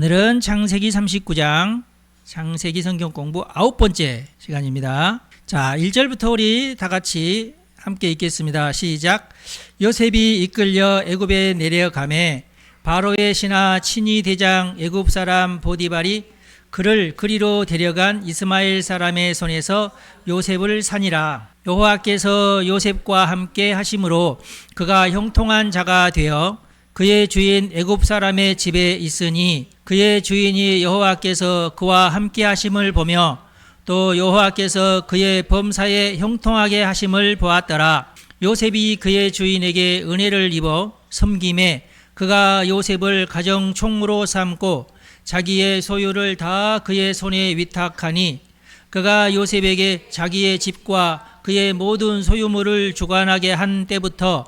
오늘은 창세기 39장 창세기 성경 공부 9번째 시간입니다. 자, 1절부터 우리 다 같이 함께 읽겠습니다. 시작. 요셉이 이끌려 애굽에 내려가매 바로의 신하 친위 대장 애굽 사람 보디발이 그를 그리로 데려간 이스마엘 사람의 손에서 요셉을 산이라. 여호와께서 요셉과 함께 하심으로 그가 형통한 자가 되어 그의 주인 애굽 사람의 집에 있으니 그의 주인이 여호와께서 그와 함께 하심을 보며 또 여호와께서 그의 범사에 형통하게 하심을 보았더라. 요셉이 그의 주인에게 은혜를 입어 섬김에 그가 요셉을 가정 총무로 삼고 자기의 소유를 다 그의 손에 위탁하니 그가 요셉에게 자기의 집과 그의 모든 소유물을 주관하게 한 때부터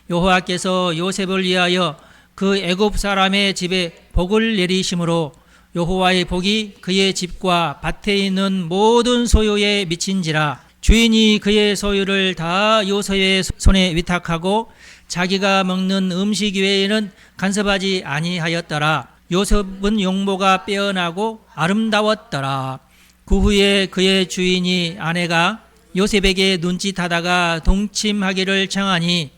여호와께서 요셉을 위하여 그 애굽 사람의 집에 복을 내리심으로 여호와의 복이 그의 집과 밭에 있는 모든 소유에 미친지라. 주인이 그의 소유를 다 요셉의 손에 위탁하고 자기가 먹는 음식 외에는 간섭하지 아니하였더라. 요셉은 용모가 빼어나고 아름다웠더라. 그 후에 그의 주인이 아내가 요셉에게 눈짓하다가 동침하기를 청하니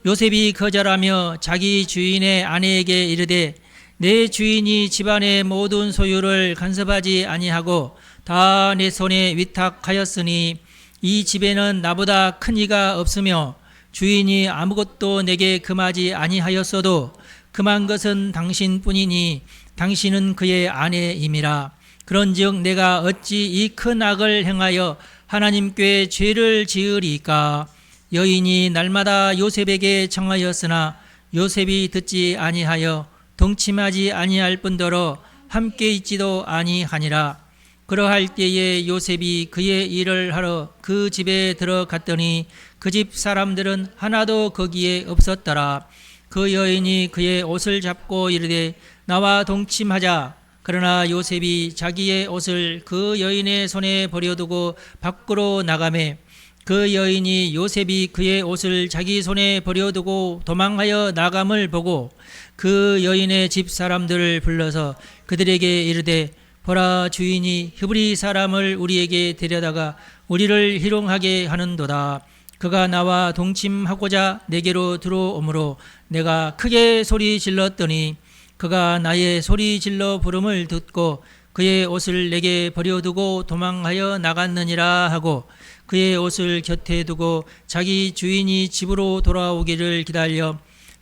요셉이 거절하며 자기 주인의 아내에게 이르되 내 주인이 집안의 모든 소유를 간섭하지 아니하고 다 내 손에 위탁하였으니 이 집에는 나보다 큰 이가 없으며 주인이 아무것도 내게 금하지 아니하였어도 금한 것은 당신뿐이니 당신은 그의 아내임이라. 그런즉 내가 어찌 이 큰 악을 행하여 하나님께 죄를 지으리까. 여인이 날마다 요셉에게 청하였으나 요셉이 듣지 아니하여 동침하지 아니할 뿐더러 함께 있지도 아니하니라. 그러할 때에 요셉이 그의 일을 하러 그 집에 들어갔더니 그 집 사람들은 하나도 거기에 없었더라. 그 여인이 그의 옷을 잡고 이르되 나와 동침하자. 그러나 요셉이 자기의 옷을 그 여인의 손에 버려두고 밖으로 나가매 그 여인이 요셉이 그의 옷을 자기 손에 버려두고 도망하여 나감을 보고 그 여인의 집 사람들을 불러서 그들에게 이르되 보라, 주인이 히브리 사람을 우리에게 데려다가 우리를 희롱하게 하는도다. 그가 나와 동침하고자 내게로 들어오므로 내가 크게 소리 질렀더니 그가 나의 소리 질러 부름을 듣고 그의 옷을 내게 버려두고 도망하여 나갔느니라 하고 그의 옷을 곁에 두고 자기 주인이 집으로 돌아오기를 기다려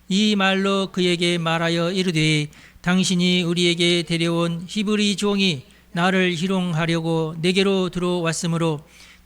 이 말로 그에게 말하여 이르되 당신이 우리에게 데려온 히브리 종이 나를 희롱하려고 내게로 들어왔으므로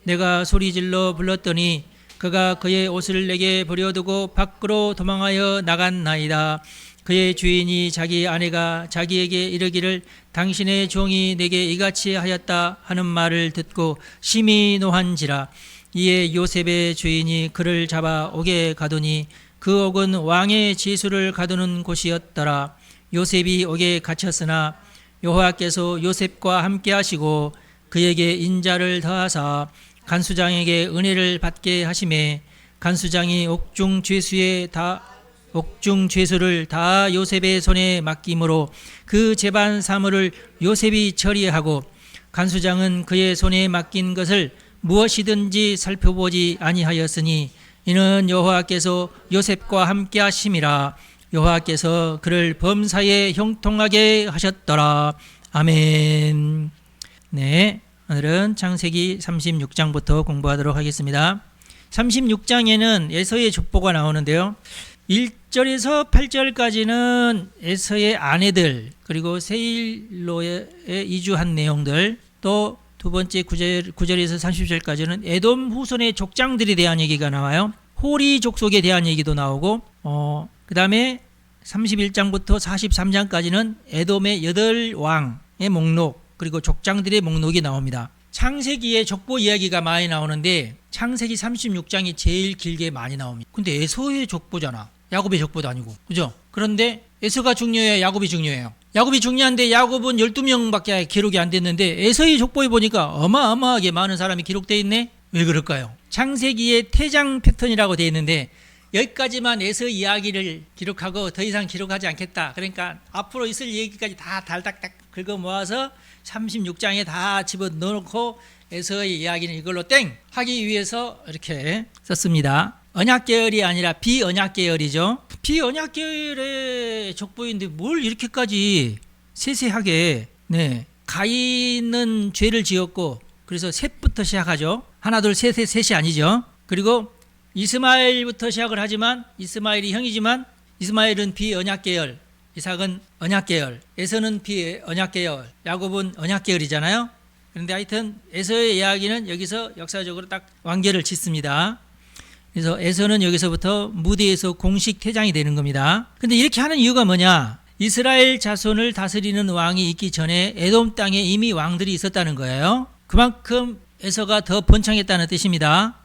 내가 소리질러 불렀더니 그가 그의 옷을 내게 버려두고 밖으로 도망하여 나갔나이다. 그의 주인이 자기 아내가 자기에게 이르기를 당신의 종이 내게 이같이 하였다 하는 말을 듣고 심히 노한지라. 이에 요셉의 주인이 그를 잡아 옥에 가두니 그 옥은 왕의 지수를 가두는 곳이었더라. 요셉이 옥에 갇혔으나 여호와께서 요셉과 함께 하시고 그에게 인자를 더하사 간수장에게 은혜를 받게 하시매 간수장이 옥중 죄수를 다 요셉의 손에 맡김으로 그 재반 사물을 요셉이 처리하고 간수장은 그의 손에 맡긴 것을 무엇이든지 살펴보지 아니하였으니 이는 여호와께서 요셉과 함께 하심이라. 여호와께서 그를 범사에 형통하게 하셨더라. 아멘. 네, 오늘은 창세기 36장부터 공부하도록 하겠습니다. 36장에는 에서의 족보가 나오는데요. 1절에서 8절까지는 에서의 아내들 그리고 세일로에 이주한 내용들, 또 두 번째 9절에서 30절까지는 에돔 후손의 족장들에 대한 얘기가 나와요. 호리 족속에 대한 얘기도 나오고 그 다음에 31장부터 43장까지는 에돔의 8왕의 목록 그리고 족장들의 목록이 나옵니다. 창세기에 족보 이야기가 많이 나오는데 창세기 36장이 제일 길게 많이 나옵니다. 근데 에서의 족보잖아. 야곱의 족보도 아니고, 그죠? 그런데 에서가 중요해요, 야곱이 중요해요? 야곱이 중요한데 야곱은 12명밖에 기록이 안 됐는데 에서의 족보에 보니까 어마어마하게 많은 사람이 기록되어 있네? 왜 그럴까요? 창세기의 태장 패턴이라고 되어 있는데 여기까지만 에서 이야기를 기록하고 더 이상 기록하지 않겠다. 그러니까 앞으로 있을 얘기까지 다 달닥닥 긁어 모아서 36장에 다 집어넣어놓고 에서의 이야기는 이걸로 땡 하기 위해서 이렇게 썼습니다. 언약계열이 아니라 비언약계열이죠. 비언약계열의 족보인데 뭘 이렇게까지 세세하게, 네, 가인은 죄를 지었고 그래서 셋부터 시작하죠. 하나 둘 셋이 아니죠. 그리고 이스마엘부터 시작을 하지만 이스마엘이 형이지만 이스마엘은 비언약계열, 이삭은 언약계열, 에서는 비언약계열, 야곱은 언약계열이잖아요. 그런데 하여튼 에서의 이야기는 여기서 역사적으로 딱 완결을 짓습니다. 그래서 에서는 여기서부터 무대에서 공식 퇴장이 되는 겁니다. 근데 이렇게 하는 이유가 뭐냐? 이스라엘 자손을 다스리는 왕이 있기 전에 에돔 땅에 이미 왕들이 있었다는 거예요. 그만큼 에서가 더 번창했다는 뜻입니다.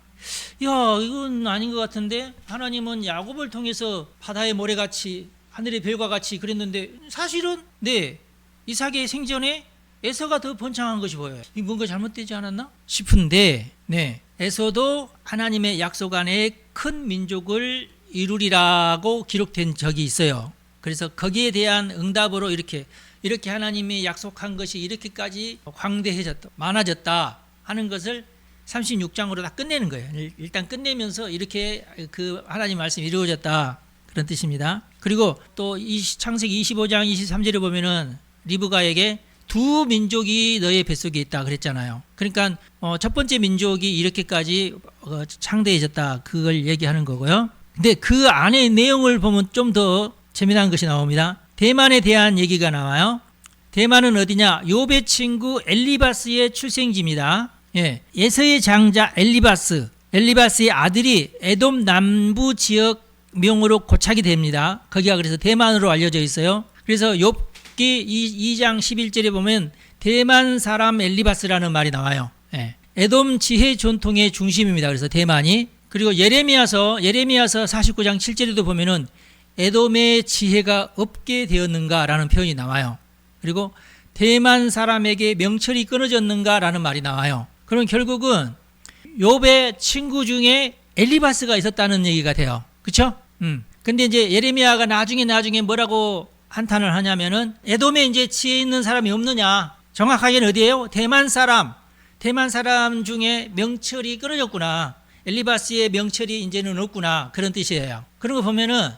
야, 이건 아닌 것 같은데 하나님은 야곱을 통해서 바다의 모래같이 하늘의 별과 같이 그랬는데 사실은 네, 이삭의 생전에 에서가 더 번창한 것이 보여요. 이 뭔가 잘못되지 않았나 싶은데, 네, 에서도 하나님의 약속 안에 큰 민족을 이루리라고 기록된 적이 있어요. 그래서 거기에 대한 응답으로 이렇게 하나님이 약속한 것이 이렇게까지 광대해졌다, 많아졌다 하는 것을 36장으로 다 끝내는 거예요. 일단 끝내면서 이렇게 그 하나님 말씀이 이루어졌다 그런 뜻입니다. 그리고 또 창세기 25장 23절에 보면은 리브가에게 두 민족이 너의 뱃속에 있다 그랬잖아요. 그러니까 첫 번째 민족이 이렇게까지 창대해졌다 그걸 얘기하는 거고요. 근데 그 안의 내용을 보면 좀 더 재미난 것이 나옵니다. 대만에 대한 얘기가 나와요. 대만은 어디냐? 욥의 친구 엘리바스의 출생지입니다. 예, 에서의 장자 엘리바스의 아들이 에돔 남부 지역 명으로 고착이 됩니다. 거기가 그래서 대만으로 알려져 있어요. 그래서 욥기 2장 11절에 보면 대만 사람 엘리바스라는 말이 나와요. 예, 에돔 지혜 전통의 중심입니다. 그래서 대만이. 그리고 예레미야서 49장 7절에도 보면은 에돔의 지혜가 없게 되었는가라는 표현이 나와요. 그리고 대만 사람에게 명철이 끊어졌는가라는 말이 나와요. 그럼 결국은 욥의 친구 중에 엘리바스가 있었다는 얘기가 돼요. 그렇죠? 근데 이제 예레미야가 나중에 뭐라고 한탄을 하냐면은 에돔에 이제 지혜 있는 사람이 없느냐? 정확하게는 어디예요? 대만 사람 중에 명철이 끊어졌구나. 엘리바스의 명철이 이제는 없구나. 그런 뜻이에요. 그런 거 보면은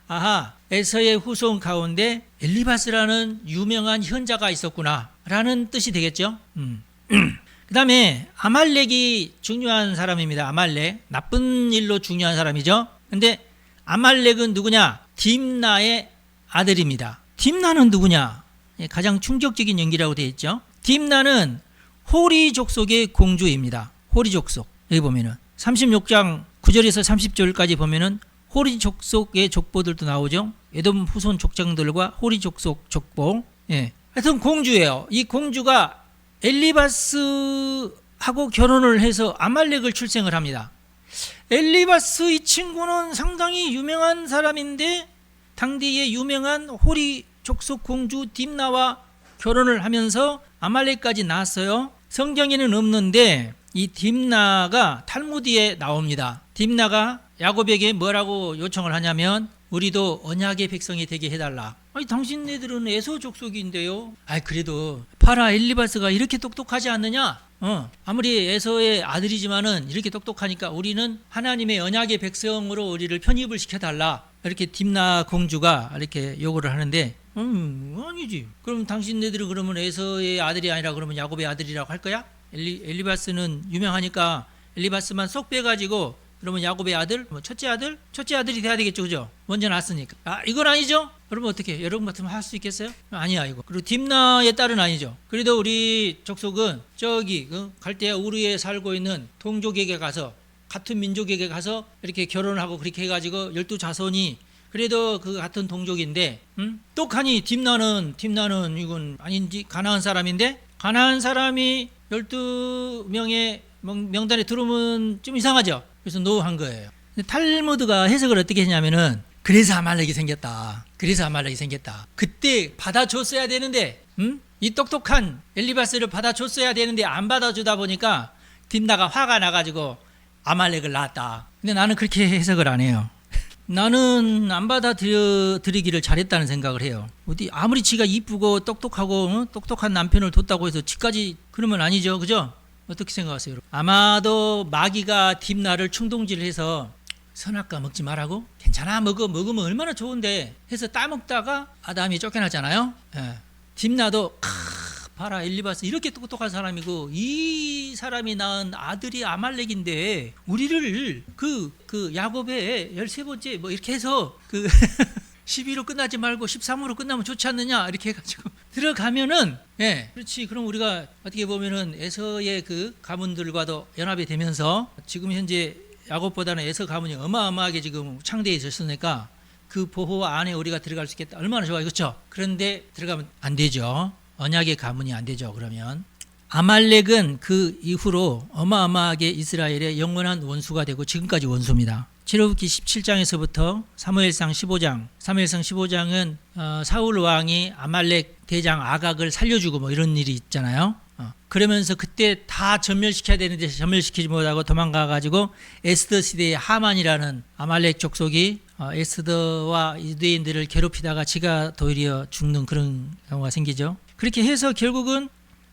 아하, 에서의 후손 가운데 엘리바스라는 유명한 현자가 있었구나 라는 뜻이 되겠죠. 그 다음에 아말렉이 중요한 사람입니다. 아말렉, 나쁜 일로 중요한 사람이죠. 근데 아말렉은 누구냐? 딥나의 아들입니다. 딥나는 누구냐? 가장 충격적인 연기라고 되어 있죠. 딥나는 호리 족속의 공주입니다. 호리 족속. 여기 보면은 36장 9절에서 30절까지 보면은 호리 족속의 족보들도 나오죠. 에돔 후손 족장들과 호리 족속 족보. 예. 하여튼 공주예요. 이 공주가 엘리바스하고 결혼을 해서 아말렉을 출생을 합니다. 엘리바스 이 친구는 상당히 유명한 사람인데 당대의 유명한 호리 족속 공주 딥나와 결혼을 하면서 아말렉까지 낳았어요. 성경에는 없는데 이 딥나가 탈무드에 나옵니다. 딥나가 야곱에게 뭐라고 요청을 하냐면 우리도 언약의 백성이 되게 해달라. 아니 당신네들은 에서 족속인데요. 그래도 파라 엘리바스가 이렇게 똑똑하지 않느냐? 아무리 에서의 아들이지만은 이렇게 똑똑하니까 우리는 하나님의 언약의 백성으로 우리를 편입을 시켜달라. 이렇게 딥나 공주가 이렇게 요구를 하는데 아니지. 그럼 당신네들은 그러면 에서의 아들이 아니라 그러면 야곱의 아들이라고 할 거야? 엘리바스는 유명하니까 엘리바스만 쏙 빼가지고 그러면 야곱의 아들, 첫째 아들이 돼야 되겠죠, 그죠? 먼저 낳았으니까. 이건 아니죠? 그러면 어떻게? 여러분 같으면 할 수 있겠어요? 아니야, 이거. 그리고 딥나의 딸은 아니죠. 그래도 우리 족속은 저기 갈대아 우르에 살고 있는 동족에게 가서 같은 민족에게 가서 이렇게 결혼하고 그렇게 해가지고 12자손이 그래도 그 같은 동족인데, 똑하니 딥나는 이건 아닌지 가나안 사람인데 가나안 사람이 12명의 명단에 들어오면 좀 이상하죠. 그래서 노한 거예요. 근데 탈무드가 해석을 어떻게 했냐면은 그래서 아말렉이 생겼다. 그때 받아줬어야 되는데, 이 똑똑한 엘리바스를 받아줬어야 되는데 안 받아주다 보니까 딥나가 화가 나가지고 아말렉을 낳았다. 근데 나는 그렇게 해석을 안 해요. 나는 안 받아들이기를 잘했다는 생각을 해요. 어디 아무리 지가 이쁘고 똑똑하고 똑똑한 남편을 뒀다고 해서 지까지 그러면 아니죠, 그죠? 어떻게 생각하세요, 여러분? 아마도 마귀가 딥나를 충동질해서 선악과 먹지 말라고, 괜찮아 먹으면 얼마나 좋은데 해서 따먹다가 아담이 쫓겨났잖아요. 예. 딥나도 봐라 엘리바스 이렇게 똑똑한 사람이고 이 사람이 낳은 아들이 아말렉인데 우리를 그 야곱의 13번째 뭐 이렇게 해서 12로 끝나지 말고 13으로 끝나면 좋지 않느냐 이렇게 해가지고 들어가면은, 예, 그렇지. 그럼 우리가 어떻게 보면은 에서의 그 가문들과도 연합이 되면서 지금 현재 야곱보다는 에서 가문이 어마어마하게 지금 창대해 있었으니까 그 보호 안에 우리가 들어갈 수 있겠다. 얼마나 좋아요, 그렇죠? 그런데 들어가면 안 되죠. 언약의 가문이 안 되죠. 그러면 아말렉은 그 이후로 어마어마하게 이스라엘의 영원한 원수가 되고 지금까지 원수입니다. 출애굽기 17장에서부터 사무엘상 15장은 사울 왕이 아말렉 대장 아각을 살려주고 뭐 이런 일이 있잖아요. 그러면서 그때 다 전멸시켜야 되는데 전멸시키지 못하고 도망가가지고 에스더 시대의 하만이라는 아말렉 족속이 에스더와 유대인들을 괴롭히다가 지가 도리어 죽는 그런 경우가 생기죠. 그렇게 해서 결국은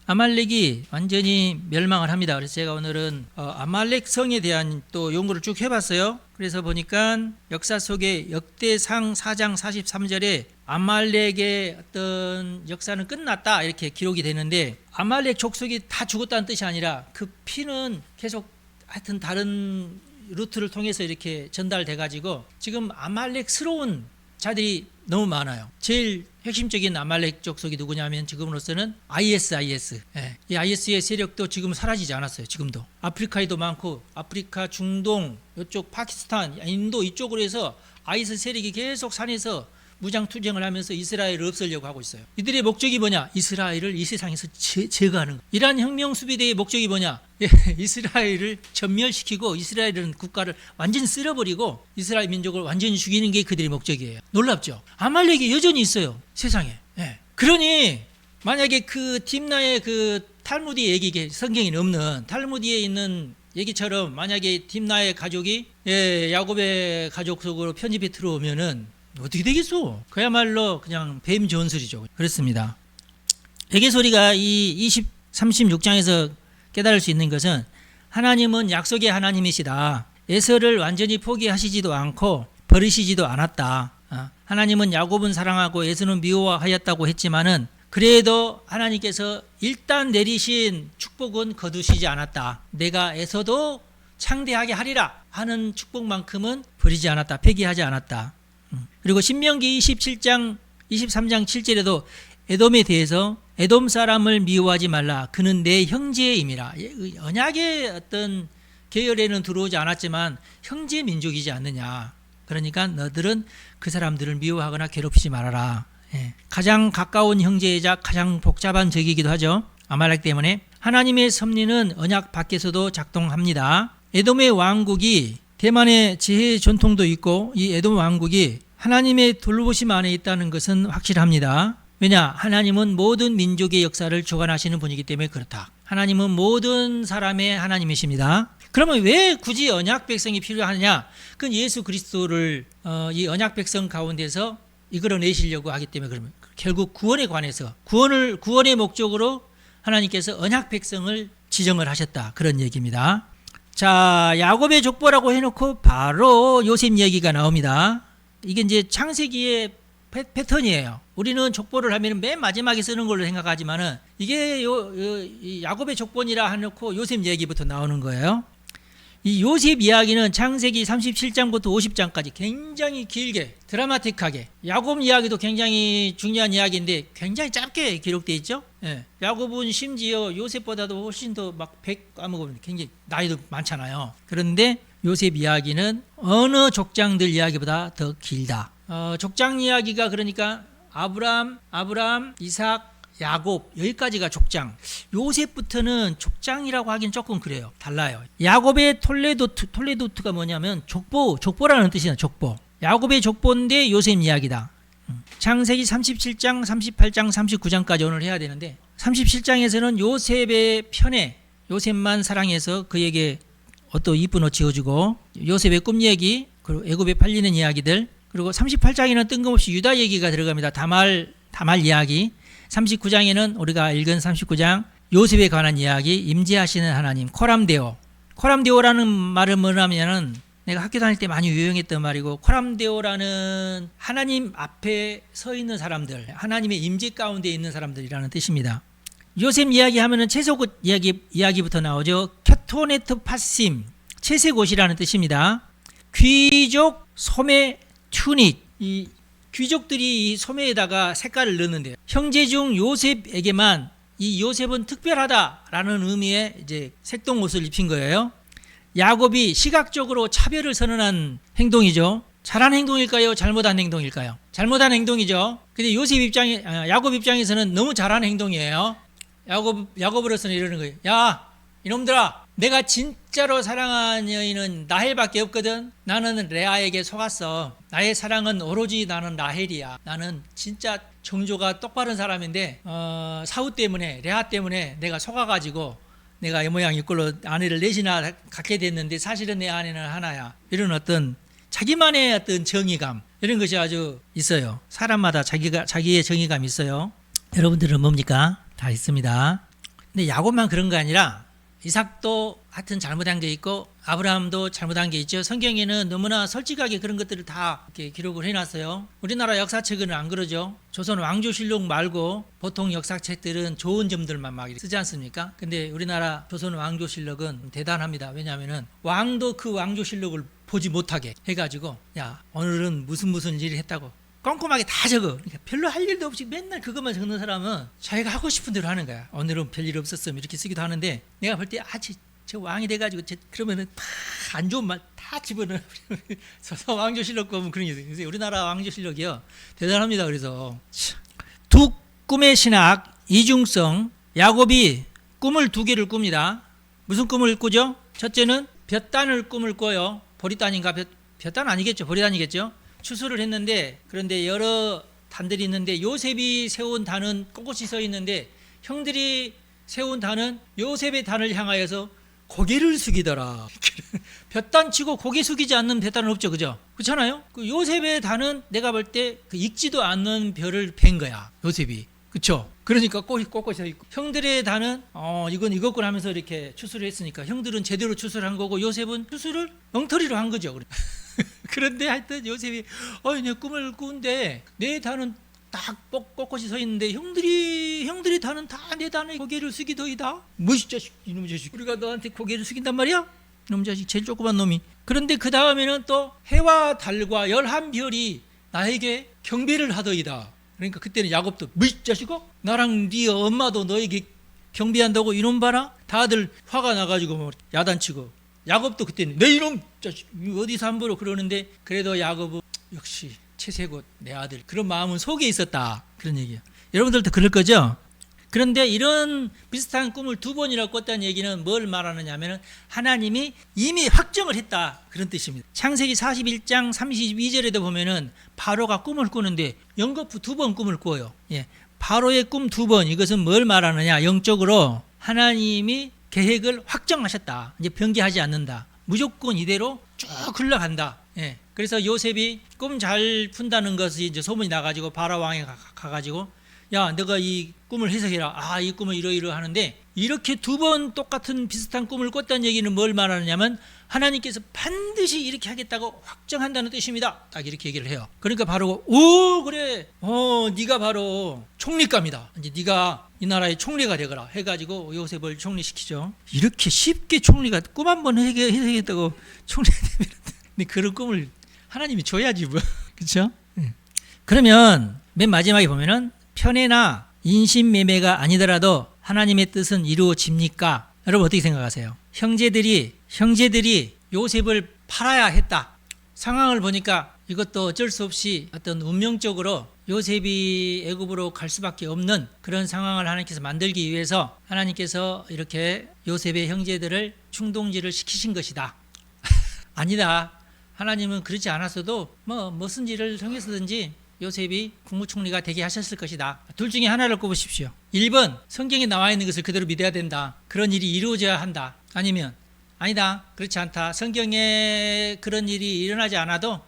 아말렉이 완전히 멸망을 합니다. 그래서 제가 오늘은 아말렉 성에 대한 또 연구를 쭉 해봤어요. 그래서 보니까 역사 속에 역대상 4장 43절에 아말렉의 어떤 역사는 끝났다 이렇게 기록이 되는데 아말렉 족속이 다 죽었다는 뜻이 아니라 그 피는 계속 하여튼 다른 루트를 통해서 이렇게 전달돼 가지고 지금 아말렉스러운 자들이 너무 많아요. 제일 핵심적인 아말렉 족속이 누구냐면 지금으로서는 IS. 예. 이 IS의 세력도 지금 사라지지 않았어요. 지금도 아프리카에도 많고 아프리카, 중동, 이쪽 파키스탄, 인도 이쪽으로 해서 IS 세력이 계속 산에서 무장투쟁을 하면서 이스라엘을 없애려고 하고 있어요. 이들의 목적이 뭐냐? 이스라엘을 이 세상에서 제거하는 거. 이란 혁명 수비대의 목적이 뭐냐? 이스라엘을 전멸시키고 이스라엘은 국가를 완전히 쓸어버리고 이스라엘 민족을 완전히 죽이는 게 그들의 목적이에요. 놀랍죠? 아말렉이 여전히 있어요. 세상에. 예. 그러니 만약에 그 딥나의 그 탈무디 얘기, 성경에 없는 탈무디에 있는 얘기처럼 만약에 딥나의 가족이 야곱의 가족 속으로 편집이 들어오면은 어떻게 되겠어? 그야말로 그냥 뱀 전설이죠. 그렇습니다. 에게소리가 이 36장에서 깨달을 수 있는 것은 하나님은 약속의 하나님이시다. 에서를 완전히 포기하시지도 않고 버리시지도 않았다. 하나님은 야곱은 사랑하고 에서는 미워하였다고 했지만은 그래도 하나님께서 일단 내리신 축복은 거두시지 않았다. 내가 에서도 창대하게 하리라 하는 축복만큼은 버리지 않았다. 폐기하지 않았다. 그리고 신명기 23장 7절에도 에돔에 대해서 에돔 사람을 미워하지 말라. 그는 내 형제임이라. 언약의 어떤 계열에는 들어오지 않았지만 형제 민족이지 않느냐. 그러니까 너들은 그 사람들을 미워하거나 괴롭히지 말아라. 가장 가까운 형제이자 가장 복잡한 적이기도 하죠. 아말렉 때문에. 하나님의 섭리는 언약 밖에서도 작동합니다. 에돔의 왕국이 대만의 지혜 전통도 있고 이 에돔 왕국이 하나님의 돌보심 안에 있다는 것은 확실합니다. 왜냐? 하나님은 모든 민족의 역사를 주관하시는 분이기 때문에 그렇다. 하나님은 모든 사람의 하나님이십니다. 그러면 왜 굳이 언약 백성이 필요하느냐? 그건 예수 그리스도를 이 언약 백성 가운데서 이끌어내시려고 하기 때문에 그러면 결국 구원에 관해서 구원의 목적으로 하나님께서 언약 백성을 지정을 하셨다. 그런 얘기입니다. 자, 야곱의 족보라고 해놓고 바로 요셉 얘기가 나옵니다. 이게 이제 창세기의 패턴이에요. 우리는 족보를 하면 맨 마지막에 쓰는 걸로 생각하지만은 이게 야곱의 족본이라 해놓고 요셉 얘기부터 나오는 거예요. 이 요셉 이야기는 창세기 37장부터 50장까지 굉장히 길게 드라마틱하게, 야곱 이야기도 굉장히 중요한 이야기인데 굉장히 짧게 기록되어 있죠. 야곱은 심지어 요셉보다도 훨씬 더 막 100 까먹으면 굉장히 나이도 많잖아요. 그런데 요셉 이야기는 어느 족장들 이야기보다 더 길다. 족장 이야기가 그러니까 아브람, 이삭, 야곱, 여기까지가 족장. 요셉부터는 족장이라고 하긴 조금 그래요. 달라요. 야곱의 톨레도트가 뭐냐면 족보라는 뜻이야. 족보. 야곱의 족보인데 요셉 이야기다. 창세기 37장, 38장, 39장까지 오늘 해야 되는데 37장에서는 요셉의 편에 요셉만 사랑해서 그에게 어떤 이쁜 옷 지어주고 요셉의 꿈 얘기, 그리고 애굽에 팔리는 이야기들, 그리고 38장에는 뜬금없이 유다 얘기가 들어갑니다. 다말 이야기. 39장에는 우리가 읽은 39장 요셉에 관한 이야기, 임재하시는 하나님, 코람데오. 코람데오라는 말은 뭐냐면은 내가 학교 다닐 때 많이 유용했던 말이고, 코람데오라는 하나님 앞에 서 있는 사람들, 하나님의 임재 가운데 있는 사람들이라는 뜻입니다. 요셉 이야기하면은 채색옷 이야기부터 나오죠. 캬토네트 파심, 채색옷이라는 뜻입니다. 귀족 소매 튜닉, 이 귀족들이 이 소매에다가 색깔을 넣는데요. 형제 중 요셉에게만 이 요셉은 특별하다라는 의미의 이제 색동옷을 입힌 거예요. 야곱이 시각적으로 차별을 선언한 행동이죠. 잘한 행동일까요? 잘못한 행동일까요? 잘못한 행동이죠. 근데 야곱 입장에서는 너무 잘한 행동이에요. 야곱으로서는 이러는 거예요. 야, 이놈들아, 내가 진짜로 사랑하는 여인은 라헬밖에 없거든. 나는 레아에게 속았어. 나의 사랑은 오로지 나는 라헬이야. 나는 진짜 정조가 똑바른 사람인데 사우 때문에, 레아 때문에 내가 속아가지고 내가 이 모양 이꼴로 아내를 넷이나 갖게 됐는데 사실은 내 아내는 하나야. 이런 어떤 자기만의 어떤 정의감, 이런 것이 아주 있어요. 사람마다 자기의 정의감이 있어요. 여러분들은 뭡니까? 다 있습니다. 근데 야곱만 그런 거 아니라 이삭도 하여튼 잘못한 게 있고 아브라함도 잘못한 게 있죠. 성경에는 너무나 솔직하게 그런 것들을 다 이렇게 기록을 해놨어요. 우리나라 역사책은 안 그러죠. 조선 왕조실록 말고 보통 역사책들은 좋은 점들만 막 쓰지 않습니까? 근데 우리나라 조선 왕조실록은 대단합니다. 왜냐하면은 왕도 그 왕조실록을 보지 못하게 해가지고, 야, 오늘은 무슨 일을 했다고 꼼꼼하게 다 적어. 그러니까 별로 할 일도 없이 맨날 그것만 적는 사람은 자기가 하고 싶은 대로 하는 거야. 오늘은 별일 없었음 이렇게 쓰기도 하는데, 내가 볼 때 저 왕이 돼가지고 그러면은 안 좋은 말 다 집어넣어. 저 왕조실록 보면 그런 게 있어요. 그래서 우리나라 왕조실록이요 대단합니다. 그래서 두 꿈의 신학 이중성. 야곱이 꿈을 두 개를 꿉니다. 무슨 꿈을 꾸죠? 첫째는 볕단을 꿈을 꿔요. 보리단인가? 볕단 아니겠죠. 보리단이겠죠. 추수를 했는데, 그런데 여러 단들이 있는데 요셉이 세운 단은 꼿꼿이 서 있는데 형들이 세운 단은 요셉의 단을 향하여서 고개를 숙이더라. 볕단 치고 고개 숙이지 않는 볕단은 없죠. 그죠? 그렇잖아요. 그 요셉의 단은 내가 볼 때 그 익지도 않는 벼를 벤 거야. 요셉이. 그렇죠? 그러니까 꼿꼿이 서 있고, 형들의 단은 이건 이것군 하면서 이렇게 추수를 했으니까 형들은 제대로 추수를 한 거고 요셉은 추수를 엉터리로 한 거죠. 그런데 하여튼 요셉이 내 꿈을 꾸는데 내 단은 딱 꼿꼿이 서 있는데 형들이 단은 다 내 단에 고개를 숙이더이다. 뭐이 자식, 이놈의 자식, 우리가 너한테 고개를 숙인단 말이야? 이놈의 자식, 제일 조그만 놈이. 그런데 그 다음에는 또 해와 달과 11별이 나에게 경배를 하더이다. 그러니까 그때는 야곱도 뭐이 자식아, 나랑 네 엄마도 너에게 경배한다고 이놈 봐라. 다들 화가 나가지고 뭐 야단치고, 야곱도 그때는 내 이놈 자식 어디서 함부로 그러는데, 그래도 야곱은 역시 채색옷 내 아들, 그런 마음은 속에 있었다, 그런 얘기예요. 여러분들도 그럴 거죠? 그런데 이런 비슷한 꿈을 두 번이나 꿨다는 얘기는 뭘 말하느냐 하면 하나님이 이미 확정을 했다, 그런 뜻입니다. 창세기 41장 32절에도 보면은 바로가 꿈을 꾸는데 연거푸 두 번 꿈을 꿔요. 바로의 꿈 두 번, 이것은 뭘 말하느냐, 영적으로 하나님이 계획을 확정하셨다. 이제 변개하지 않는다. 무조건 이대로 쭉 흘러간다. 그래서 요셉이 꿈 잘 푼다는 것이 이제 소문이 나가지고 바로 왕에 가가지고, 야, 너가 이 꿈을 해석해라. 이 꿈을 이러이러 하는데, 이렇게 두 번 똑같은 비슷한 꿈을 꿨다는 얘기는 뭘 말하느냐면 하나님께서 반드시 이렇게 하겠다고 확정한다는 뜻입니다. 딱 이렇게 얘기를 해요. 그러니까 바로 그래, 네가 바로 총리감이다. 이제 네가 이 나라의 총리가 되거라 해가지고 요셉을 총리시키죠. 이렇게 쉽게 총리가, 꿈 한번 해석했다고 총리가 되면, 근데 그런 꿈을 하나님이 줘야지 뭐. 그렇죠? 그러면 맨 마지막에 보면은 편애나 인신매매가 아니더라도 하나님의 뜻은 이루어집니까? 여러분 어떻게 생각하세요? 형제들이 요셉을 팔아야 했다. 상황을 보니까 이것도 어쩔 수 없이 어떤 운명적으로 요셉이 애굽으로 갈 수밖에 없는 그런 상황을 하나님께서 만들기 위해서 하나님께서 이렇게 요셉의 형제들을 충동질을 시키신 것이다. 아니다. 하나님은 그렇지 않았어도 무슨 일을 통해서든지 요셉이 국무총리가 되게 하셨을 것이다. 둘 중에 하나를 꼽으십시오. 1번 성경에 나와 있는 것을 그대로 믿어야 된다. 그런 일이 이루어져야 한다. 아니면 아니다. 그렇지 않다. 성경에 그런 일이 일어나지 않아도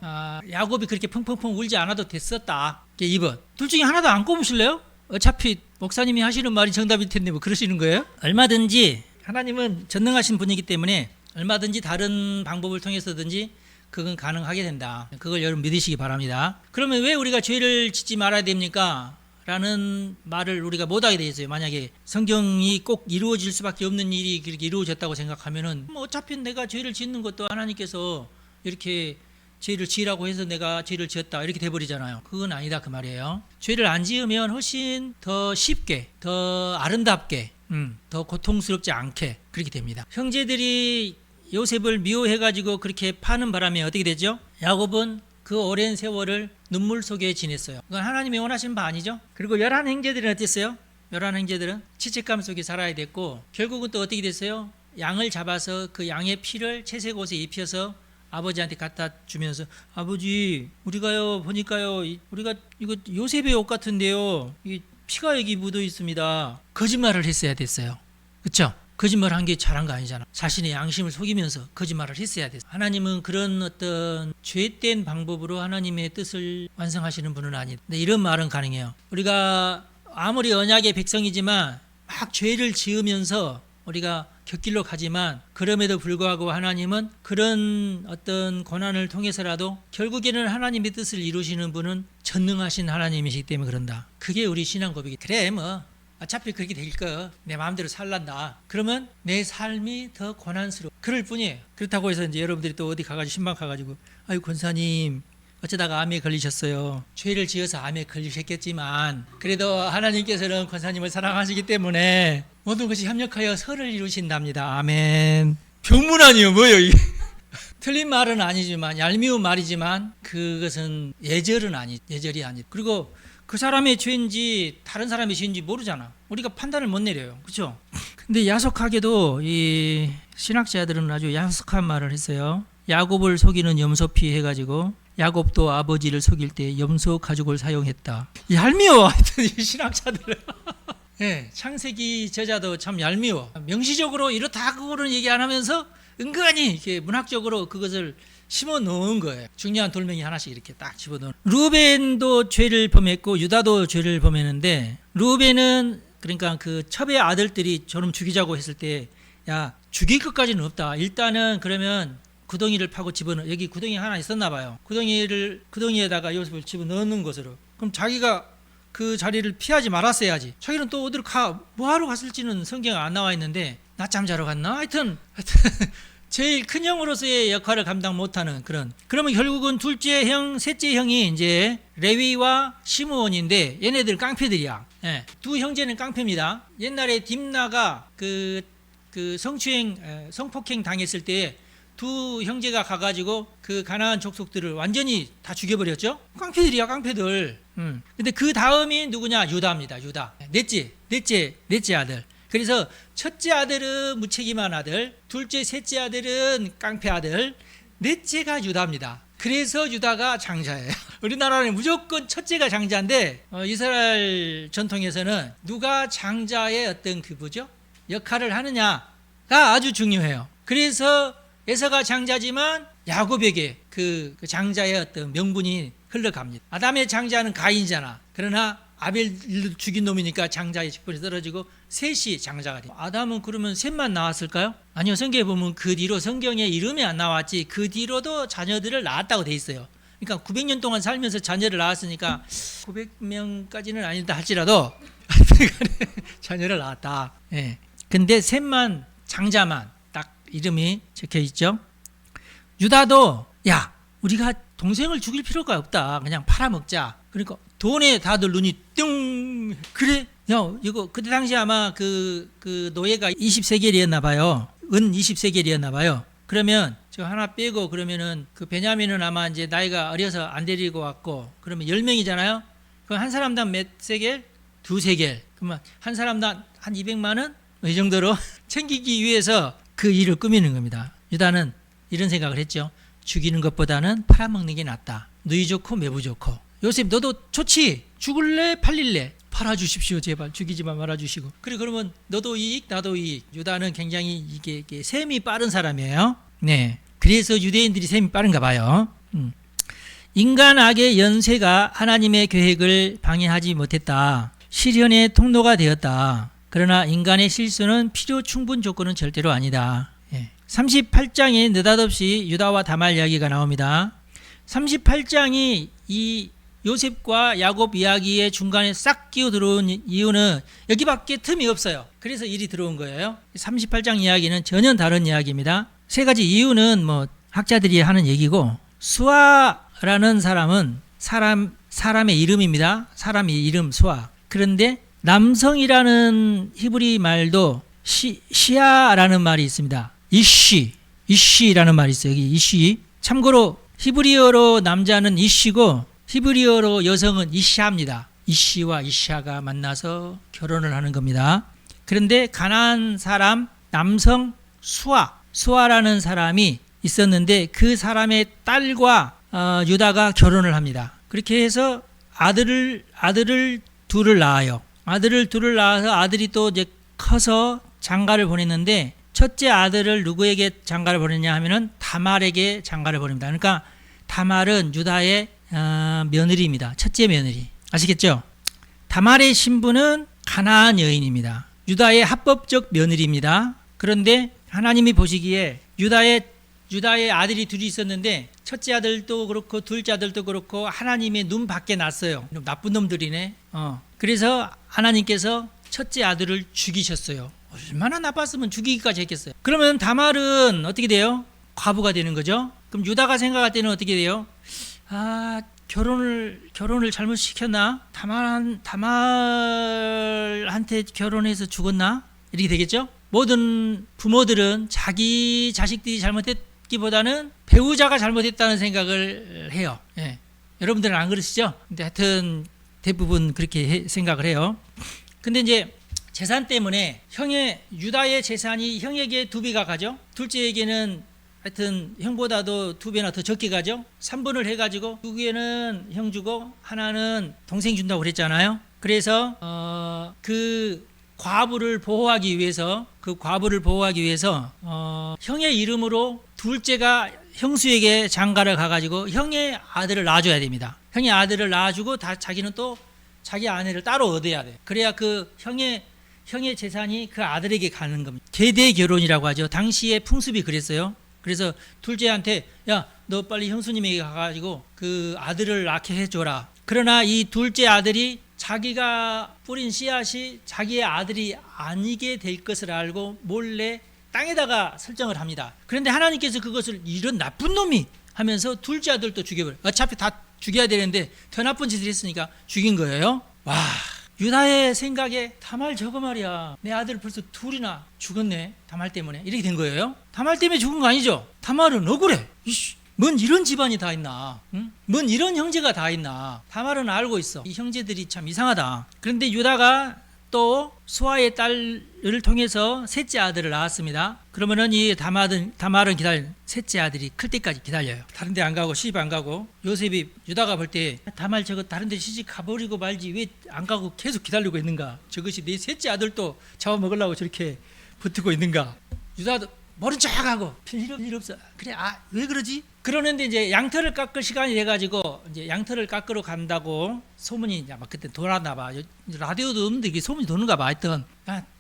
야곱이 그렇게 펑펑펑 울지 않아도 됐었다. 2번. 둘 중에 하나도 안 꼽으실래요? 어차피 목사님이 하시는 말이 정답일 텐데 뭐 그러시는 거예요? 얼마든지 하나님은 전능하신 분이기 때문에 얼마든지 다른 방법을 통해서든지 그건 가능하게 된다. 그걸 여러분 믿으시기 바랍니다. 그러면 왜 우리가 죄를 짓지 말아야 됩니까? 라는 말을 우리가 못하게 돼 있어요. 만약에 성경이 꼭 이루어질 수밖에 없는 일이 그렇게 이루어졌다고 생각하면은 뭐 어차피 내가 죄를 짓는 것도 하나님께서 이렇게 죄를 지으라고 해서 내가 죄를 지었다 이렇게 돼버리잖아요. 그건 아니다 그 말이에요. 죄를 안 지으면 훨씬 더 쉽게, 더 아름답게, 더 고통스럽지 않게 그렇게 됩니다. 형제들이 요셉을 미워해가지고 그렇게 파는 바람에 어떻게 되죠? 야곱은 그 오랜 세월을 눈물 속에 지냈어요. 그건 하나님이 원하시는 바 아니죠? 그리고 11 형제들은 어땠어요? 11 형제들은 죄책감 속에 살아야 됐고 결국은 또 어떻게 됐어요? 양을 잡아서 그 양의 피를 채색 옷에 입혀서 아버지한테 갖다 주면서 아버지 우리가요 보니까요 우리가 이거 요셉의 옷 같은데요 이 피가 여기 묻어 있습니다. 거짓말을 했어야 됐어요. 그렇죠? 거짓말 한 게 잘한 거 아니잖아. 자신의 양심을 속이면서 거짓말을 했어야 됐어. 하나님은 그런 어떤 죄된 방법으로 하나님의 뜻을 완성하시는 분은 아니다. 근데 이런 말은 가능해요. 우리가 아무리 언약의 백성이지만 막 죄를 지으면서 우리가 곁길로 가지만 그럼에도 불구하고 하나님은 그런 어떤 고난을 통해서라도 결국에는 하나님의 뜻을 이루시는 분은 전능하신 하나님이시기 때문에 그런다. 그게 우리 신앙 고백이. 그래 뭐 어차피 그렇게 될 거 내 마음대로 살란다. 그러면 내 삶이 더 고난스러워. 그럴 뿐이에요. 그렇다고 해서 이제 여러분들이 또 어디 가가지고 신방 가가지고 아유 권사님 어쩌다가 암에 걸리셨어요. 죄를 지어서 암에 걸리셨겠지만 그래도 하나님께서는 권사님을 사랑하시기 때문에 모든 것이 협력하여 선을 이루신답니다. 아멘. 병문 아니에요 뭐예요 이게. 틀린 말은 아니지만 얄미운 말이지만 그것은 예절이 아니. 그리고 그 사람의 죄인지 다른 사람의 죄인지 모르잖아. 우리가 판단을 못 내려요. 그렇죠? 근데 야속하게도 이 신학자들은 아주 야속한 말을 했어요. 야곱을 속이는 염소피 해가지고 야곱도 아버지를 속일 때 염소 가죽을 사용했다. 얄미워 하여튼 이 신학자들은. 네, 창세기 저자도 참 얄미워. 명시적으로 이렇다 그거는 얘기 안 하면서 은근히 이렇게 문학적으로 그것을 심어 놓은 거예요. 중요한 돌멩이 하나씩 이렇게 딱 집어 넣은. 루벤도 죄를 범했고 유다도 죄를 범했는데 루벤은 그러니까 그 첩의 아들들이 저놈 죽이자고 했을 때 야 죽일 것까지는 없다. 일단은 그러면 구덩이를 파고 집어넣어. 여기 구덩이 하나 있었나 봐요. 구덩이에다가 요셉을 집어 넣는 것으로. 그럼 자기가 그 자리를 피하지 말았어야지. 자기는 또 어디로 뭐하러 갔을지는 성경에 안 나와 있는데 낮잠 자러 갔나? 하여튼 제일 큰 형으로서의 역할을 감당 못하는 그런. 그러면 결국은 둘째 형, 셋째 형이 이제 레위와 시므온인데 얘네들 깡패들이야. 예, 두 형제는 깡패입니다. 옛날에 딥나가 그 성폭행 당했을 때 두 형제가 가가지고 그 가나안 족속들을 완전히 다 죽여버렸죠. 깡패들이야 깡패들. 근데 그 다음이 누구냐? 유다입니다. 유다. 넷째 아들. 그래서 첫째 아들은 무책임한 아들, 둘째, 셋째 아들은 깡패 아들, 넷째가 유다입니다. 그래서 유다가 장자예요. 우리나라는 무조건 첫째가 장자인데 이스라엘 전통에서는 누가 장자의 어떤 그 뭐죠? 역할을 하느냐가 아주 중요해요. 그래서 에서가 장자지만 야곱에게 그 장자의 어떤 명분이 흘러갑니다. 아담의 장자는 가인이잖아. 그러나 아벨을 죽인 놈이니까 장자의 직분이 떨어지고 셋이 장자가 돼요. 아담은 그러면 셋만 나왔을까요? 아니요. 성경에 보면 그 뒤로 성경에 이름이 안 나왔지 그 뒤로도 자녀들을 낳았다고 돼 있어요. 그러니까 900년 동안 살면서 자녀를 낳았으니까 900명까지는 아니다 할지라도 자녀를 낳았다. 예. 근데 셋만 장자만 딱 이름이 적혀 있죠. 유다도 야 우리가 동생을 죽일 필요가 없다. 그냥 팔아먹자. 그러니까 돈에 다들 눈이 뚱. 그래? 야, 이거 그때 당시 아마 그 노예가 20세겔이었나 봐요. 은 20세겔이었나 봐요. 그러면 저 하나 빼고 그러면은 그 베냐민은 아마 이제 나이가 어려서 안 데리고 왔고 그러면 10명이잖아요. 그럼 한 사람당 몇 세겔? 2세겔. 그러면 한 사람당 한 200만 원? 이 정도로 챙기기 위해서 그 일을 꾸미는 겁니다. 유다는 이런 생각을 했죠. 죽이는 것보다는 팔아먹는 게 낫다. 누이 좋고 매부 좋고. 요셉 너도 좋지? 죽을래? 팔릴래? 팔아주십시오. 제발 죽이지만 말아주시고. 그래 그러면 너도 이익 나도 이익. 유다는 굉장히 이게 셈이 빠른 사람이에요. 네. 그래서 유대인들이 셈이 빠른가 봐요. 인간 악의 연쇄가 하나님의 계획을 방해하지 못했다. 실현의 통로가 되었다. 그러나 인간의 실수는 필요 충분 조건은 절대로 아니다. 38장에 느닷없이 유다와 다말 이야기가 나옵니다. 38장이 이 요셉과 야곱 이야기의 중간에 싹 끼어 들어온 이유는 여기밖에 틈이 없어요. 그래서 일이 들어온 거예요. 38장 이야기는 전혀 다른 이야기입니다. 세 가지 이유는 뭐 학자들이 하는 얘기고, 수아라는 사람은 사람의 이름입니다. 사람의 이름 수아. 그런데 남성이라는 히브리 말도 시아라는 말이 있습니다. 이쉬라는 말이 있어요. 여기 이쉬. 참고로 히브리어로 남자는 이쉬고 히브리어로 여성은 이샤입니다. 이쉬와 이샤가 만나서 결혼을 하는 겁니다. 그런데 가나안 사람 남성 수아라는 사람이 있었는데 그 사람의 딸과 유다가 결혼을 합니다. 그렇게 해서 아들을 둘을 낳아요. 아들을 둘을 낳아서 아들이 또 이제 커서 장가를 보냈는데, 첫째 아들을 누구에게 장가를 보냈냐 하면은 다말에게 장가를 보냅니다. 그러니까 다말은 유다의 며느리입니다. 첫째 며느리. 아시겠죠? 다말의 신부는 가나안 여인입니다. 유다의 합법적 며느리입니다. 그런데 하나님이 보시기에 유다의 아들이 둘이 있었는데, 첫째 아들도 그렇고 둘째 아들도 그렇고 하나님의 눈 밖에 났어요. 나쁜 놈들이네. 그래서 하나님께서 첫째 아들을 죽이셨어요. 얼마나 나빴으면 죽이기까지 했겠어요. 그러면 다말은 어떻게 돼요? 과부가 되는 거죠. 그럼 유다가 생각할 때는 어떻게 돼요? 결혼을 잘못 시켰나? 다말한테 결혼해서 죽었나? 이렇게 되겠죠? 모든 부모들은 자기 자식들이 잘못했기보다는 배우자가 잘못했다는 생각을 해요. 예. 여러분들은 안 그러시죠? 근데 하여튼 대부분 그렇게 생각을 해요. 근데 이제 재산 때문에 유다의 재산이 형에게 2배가 가죠. 둘째에게는 하여튼 형보다도 2배나 더 적게 가죠. 3분을 해가지고 2개는 형 주고 하나는 동생 준다고 그랬잖아요. 그래서 그 과부를 보호하기 위해서 형의 이름으로 둘째가 형수에게 장가를 가가지고 형의 아들을 낳아줘야 됩니다. 형의 아들을 낳아주고 자기는 또 자기 아내를 따로 얻어야 돼. 그래야 그 형의 재산이 그 아들에게 가는 겁니다. 계대 결혼이라고 하죠. 당시의 풍습이 그랬어요. 그래서 둘째한테 야, 너 빨리 형수님에게 가가지고 그 아들을 낳게 해줘라. 그러나 이 둘째 아들이 자기가 뿌린 씨앗이 자기의 아들이 아니게 될 것을 알고 몰래 땅에다가 설정을 합니다. 그런데 하나님께서 그것을 이런 나쁜 놈이 하면서 둘째 아들도 죽여버려요. 어차피 다 죽여야 되는데 더 나쁜 짓을 했으니까 죽인 거예요. 와, 유다의 생각에 다말 저거 말이야. 내 아들 벌써 둘이나 죽었네. 다말 때문에. 이렇게 된 거예요. 다말 때문에 죽은 거 아니죠? 다말은 억울해. 뭔 이런 집안이 다 있나? 응? 뭔 이런 형제가 다 있나? 다말은 알고 있어. 이 형제들이 참 이상하다. 그런데 유다가 또 수아의 딸을 통해서 셋째 아들을 낳았습니다. 그러면은 이 다말은 셋째 아들이 클 때까지 기다려요. 다른 데 안 가고 시집 안 가고. 요셉이 유다가 볼 때 다말 저거 다른 데 시집 가버리고 말지 왜 안 가고 계속 기다리고 있는가? 저것이 내 셋째 아들도 잡아먹으려고 저렇게 버티고 있는가? 유다도 모른 척하고 일 없어. 그래, 왜 그러지? 그러는데 이제 양털을 깎을 시간이 돼가지고 이제 양털을 깎으러 간다고 소문이 아마 그때 돌았나 봐. 라디오도 없는데 이게 소문이 도는가 봐. 하여튼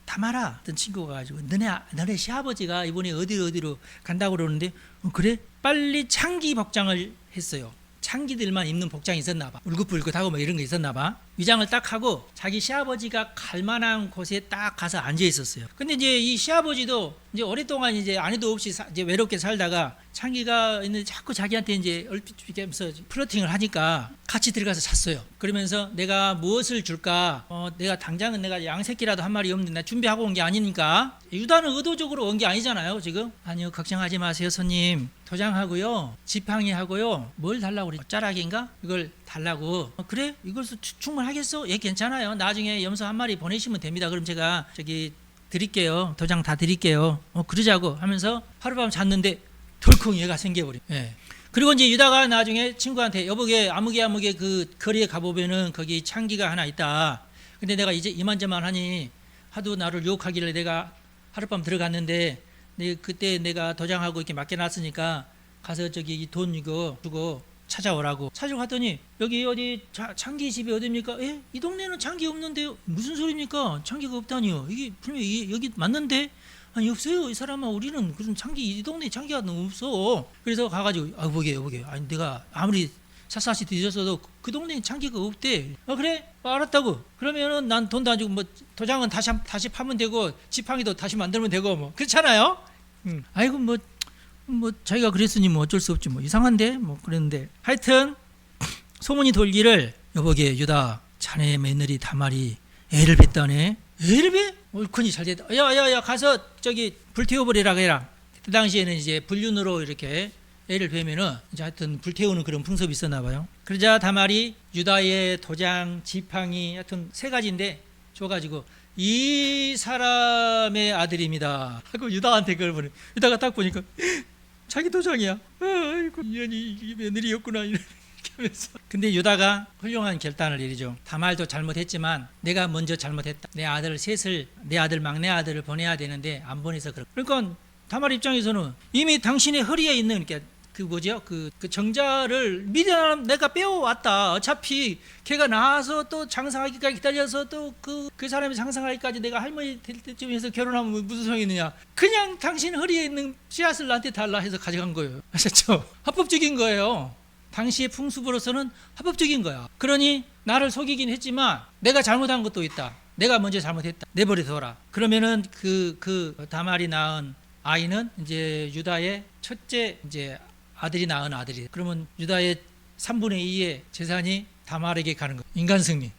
다말아 어떤 친구가 가지고 너네 시아버지가 이번에 어디로 간다고 그러는데 그래? 빨리 창기 복장을 했어요. 창기들만 입는 복장이 있었나 봐. 울긋불긋하고 뭐 이런 거 있었나 봐. 위장을 딱 하고 자기 시아버지가 갈 만한 곳에 딱 가서 앉아 있었어요. 근데 이제 이 시아버지도 이제 오랫동안 이제 아내도 없이 이제 외롭게 살다가 창기가 있는데 자꾸 자기한테 이제 얼핏 하면서 플러팅을 하니까 같이 들어가서 잤어요. 그러면서 내가 무엇을 줄까? 내가 당장은 내가 양새끼라도 한 마리 없는데 나 준비하고 온 게 아니니까. 유다는 의도적으로 온 게 아니잖아요, 지금. 아니요, 걱정하지 마세요, 손님. 도장하고요, 지팡이하고요, 뭘 달라고 그래? 짜라기인가? 이걸 달라고. 그래? 이것을 충분하겠어? 예, 괜찮아요. 나중에 염소 한 마리 보내시면 됩니다. 그럼 제가 드릴게요. 도장 다 드릴게요. 그러자고 하면서 하룻밤 잤는데 덜컹 얘가 생겨버려. 예. 그리고 이제 유다가 나중에 친구한테 여보게 아무개 그 거리에 가보면은 거기 창기가 하나 있다. 근데 내가 이제 이만저만 하니 하도 나를 유혹하길래 내가 하룻밤 들어갔는데 그때 내가 도장하고 이렇게 맡겨놨으니까 가서 저기 돈 이거 주고 찾아오라고. 찾으러 갔더니 여기 어디 창기 집이 어디입니까? 예? 이 동네는 창기 없는데요. 무슨 소리입니까? 창기가 없다니요. 이게 분명히 여기 맞는데? 아니 없어요. 이 사람아 우리는 무슨 창기 이 동네에 창기가 너무 없어. 그래서 가가지고 보게 아니 내가 아무리 샅샅이 뒤졌어도 그 동네에 창기가 없대. 그래? 알았다고. 그러면은 난 돈도 안 주고 뭐 도장은 다시 파면 되고 지팡이도 다시 만들면 되고 뭐 그렇잖아요. 아이고 뭐 자기가 그랬으니 뭐 어쩔 수 없지 뭐 이상한데 뭐 그랬는데 하여튼 소문이 돌기를 여보게 유다 자네 며느리 다말이 애를 뱄다네. 애를 뱄? 옳거니 잘됐다. 야야야 가서 저기 불태워버리라고 해라. 그 당시에는 이제 불륜으로 이렇게 애를 뵈면은 이제 하여튼 불태우는 그런 풍습이 있었나 봐요. 그러자 다말이 유다의 도장 지팡이 하여튼 3가지인데 줘가지고 이 사람의 아들입니다 하고 유다한테 그걸 보내. 유다가 딱 보니까 자기 도장이야. 아이고 이 며느리였구나 이렇게 하면서. 근데 유다가 훌륭한 결단을 내리죠. 다말도 잘못했지만 내가 먼저 잘못했다. 내 아들 셋을 내 아들 막내 아들을 보내야 되는데 안 보내서 그러니까 다말 입장에서는 이미 당신의 허리에 있는 그 뭐죠? 그 정자를 미련 내가 빼어왔다. 어차피 걔가 나와서 또 장사하기까지 기다려서 또 그 사람이 장사하기까지 내가 할머니 될 때쯤 해서 결혼하면 무슨 소용이 있느냐. 그냥 당신 허리에 있는 씨앗을 나한테 달라 해서 가져간 거예요. 아셨죠? 합법적인 거예요. 당시의 풍습으로서는 합법적인 거야. 그러니 나를 속이긴 했지만 내가 잘못한 것도 있다. 내가 먼저 잘못했다. 내버려둬라. 그러면은 그 다말이 낳은 아이는 이제 유다의 첫째 이제 아들이 낳은 아들이. 그러면 유다의 3분의 2의 재산이 다말에게 가는 거예요. 인간 승리.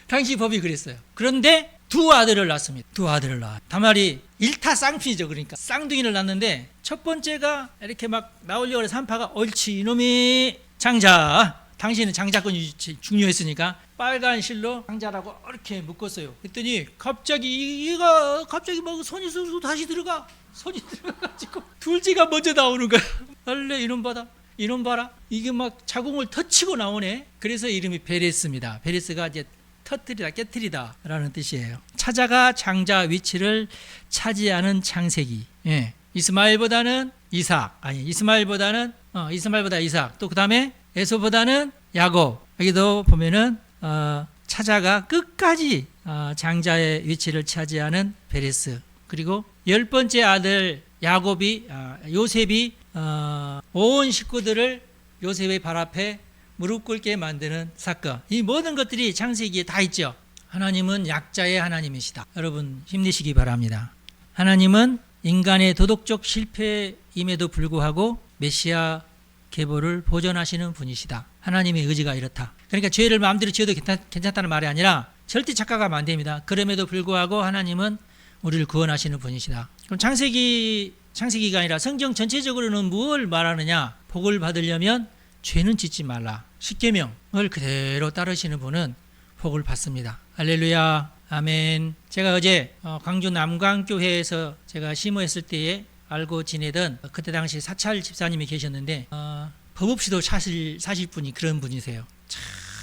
당시 법이 그랬어요. 그런데 2아들을 낳습니다. 2아들을 낳아. 다말이 일타쌍피죠. 그러니까 쌍둥이를 낳는데 첫 번째가 이렇게 막 나오려고 해서 한파가 옳지 이놈이 장자. 당시에는 장자권이 중요했으니까 빨간 실로 장자라고 이렇게 묶었어요. 그랬더니 갑자기 막 손이 쑥쑥 다시 들어가. 손이 들어가가지고 둘째가 먼저 나오는 거야. 원래 이놈 봐라. 이게 막 자궁을 터치고 나오네. 그래서 이름이 베레스입니다. 베레스가 이제 터뜨리다, 깨뜨리다 라는 뜻이에요. 차자가 장자 위치를 차지하는 창세기. 예. 이스마엘보다 이삭. 또 그 다음에 에서보다는 야곱. 여기도 보면은 차자가 끝까지 장자의 위치를 차지하는 베레스. 그리고 10번째 아들 요셉이 온 식구들을 요셉의 발 앞에 무릎 꿇게 만드는 사건. 이 모든 것들이 창세기에 다 있죠. 하나님은 약자의 하나님이시다. 여러분 힘내시기 바랍니다. 하나님은 인간의 도덕적 실패임에도 불구하고 메시아 계보를 보존하시는 분이시다. 하나님의 의지가 이렇다. 그러니까 죄를 마음대로 지어도 괜찮다는 말이 아니라 절대 착각하면 안 됩니다. 그럼에도 불구하고 하나님은 우리를 구원하시는 분이시다. 그럼 창세기가 아니라 성경 전체적으로는 무엇을 말하느냐? 복을 받으려면 죄는 짓지 말라. 십계명을 그대로 따르시는 분은 복을 받습니다. 할렐루야, 아멘. 제가 어제 광주 남광교회에서 제가 심호했을 때에 알고 지내던 그때 당시 사찰 집사님이 계셨는데 법 없이도 사실 분이 그런 분이세요.